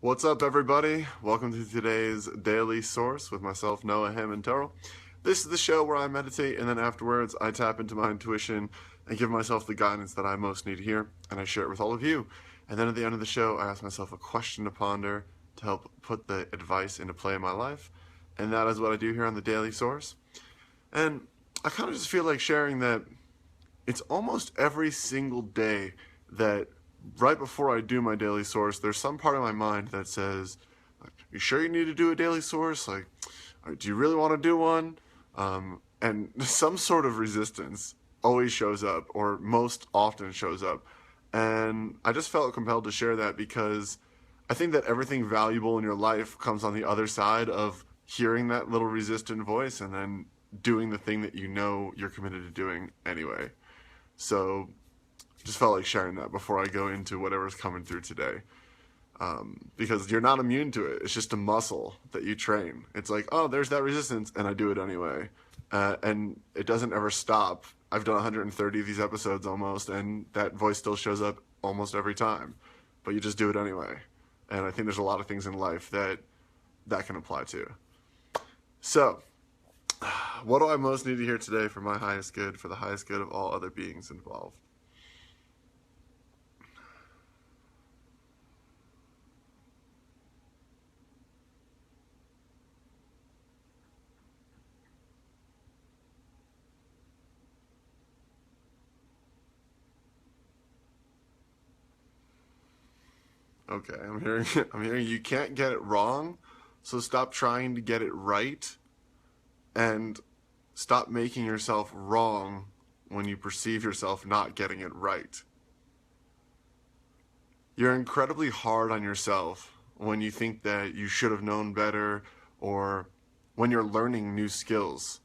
What's up, everybody? Welcome to today's Daily Source with myself, Noah, Ham, and Taro. This is the show where I meditate, and then afterwards I tap into my intuition and give myself the guidance that I most need to hear, and I share it with all of you. And then at the end of the show, I ask myself a question to ponder to help put the advice into play in my life, and that is what I do here on the Daily Source. And I kind of just feel like sharing that it's almost every single day that right before I do my daily source, there's some part of my mind that says, you sure you need to do a daily source? Like, do you really want to do one? And some sort of resistance always shows up, or most often shows up. And I just felt compelled to share that because I think that everything valuable in your life comes on the other side of hearing that little resistant voice and then doing the thing that you know you're committed to doing anyway. So just felt like sharing that before I go into whatever's coming through today. Because you're not immune to it. It's just a muscle that you train. It's like, oh, there's that resistance, and I do it anyway. And it doesn't ever stop. I've done 130 of these episodes almost, and that voice still shows up almost every time. But you just do it anyway. And I think there's a lot of things in life that can apply to. So, what do I most need to hear today for my highest good, for the highest good of all other beings involved? Okay, I'm hearing you can't get it wrong, so stop trying to get it right and stop making yourself wrong when you perceive yourself not getting it right. You're incredibly hard on yourself when you think that you should have known better or when you're learning new skills.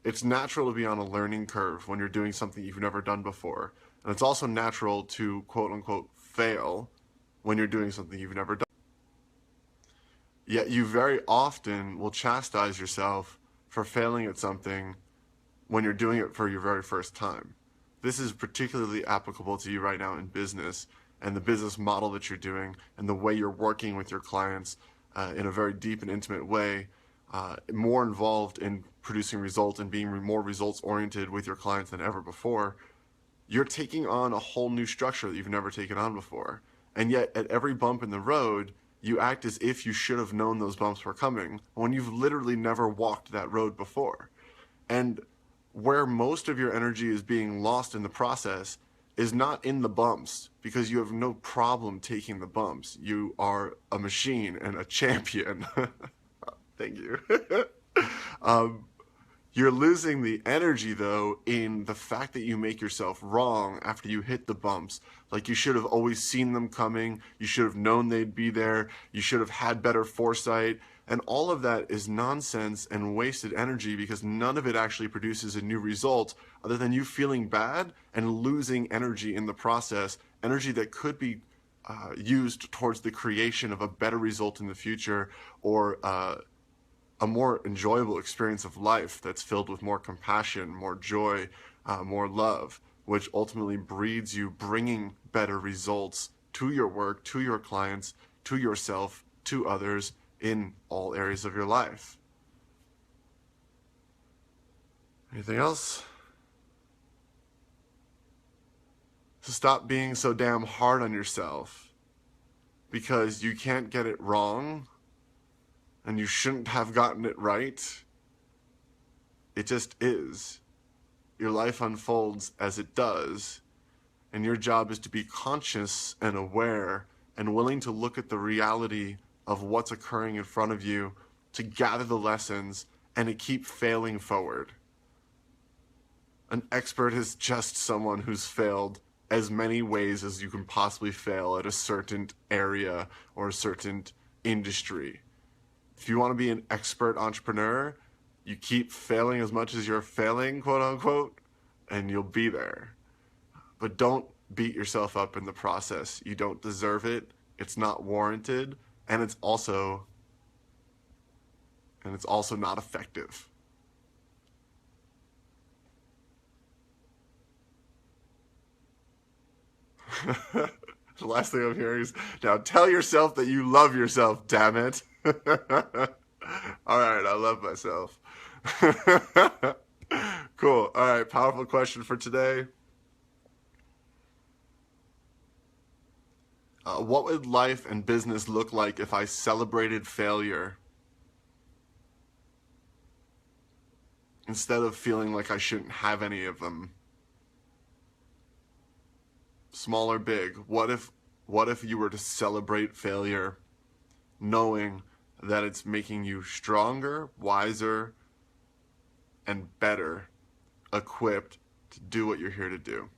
It's natural to be on a learning curve when you're doing something you've never done before. And it's also natural to quote unquote fail when you're doing something you've never done. Yet you very often will chastise yourself for failing at something when you're doing it for your very first time. This is particularly applicable to you right now in business and the business model that you're doing and the way you're working with your clients in a very deep and intimate way, more involved in producing results and being more results oriented with your clients than ever before. You're taking on a whole new structure that you've never taken on before. And yet at every bump in the road, you act as if you should have known those bumps were coming when you've literally never walked that road before. And where most of your energy is being lost in the process is not in the bumps, because you have no problem taking the bumps. You are a machine and a champion. Thank you. You're losing the energy, though, in the fact that you make yourself wrong after you hit the bumps. Like, you should have always seen them coming. You should have known they'd be there. You should have had better foresight. And all of that is nonsense and wasted energy, because none of it actually produces a new result other than you feeling bad and losing energy in the process, energy that could be used towards the creation of a better result in the future, or a more enjoyable experience of life that's filled with more compassion, more joy, more love, which ultimately breeds you bringing better results to your work, to your clients, to yourself, to others in all areas of your life. Anything else? So stop being so damn hard on yourself because you can't get it wrong and you shouldn't have gotten it right. It just is. Your life unfolds as it does, and your job is to be conscious and aware and willing to look at the reality of what's occurring in front of you, to gather the lessons and to keep failing forward. An expert is just someone who's failed as many ways as you can possibly fail at a certain area or a certain industry. If you want to be an expert entrepreneur, you keep failing as much as you're failing, quote unquote, and you'll be there. But don't beat yourself up in the process. You don't deserve it. It's not warranted, and it's also not effective. The last thing I'm hearing is, now tell yourself that you love yourself, damn it. All right, I love myself. Cool. All right, powerful question for today. What would life and business look like if I celebrated failure instead of feeling like I shouldn't have any of them? Small or big, what if you were to celebrate failure knowing that it's making you stronger, wiser, and better equipped to do what you're here to do?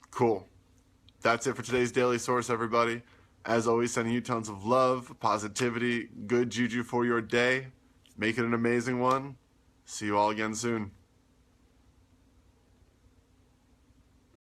Cool. That's it for today's Daily Source, everybody. As always, sending you tons of love, positivity, good juju for your day. Make it an amazing one. See you all again soon.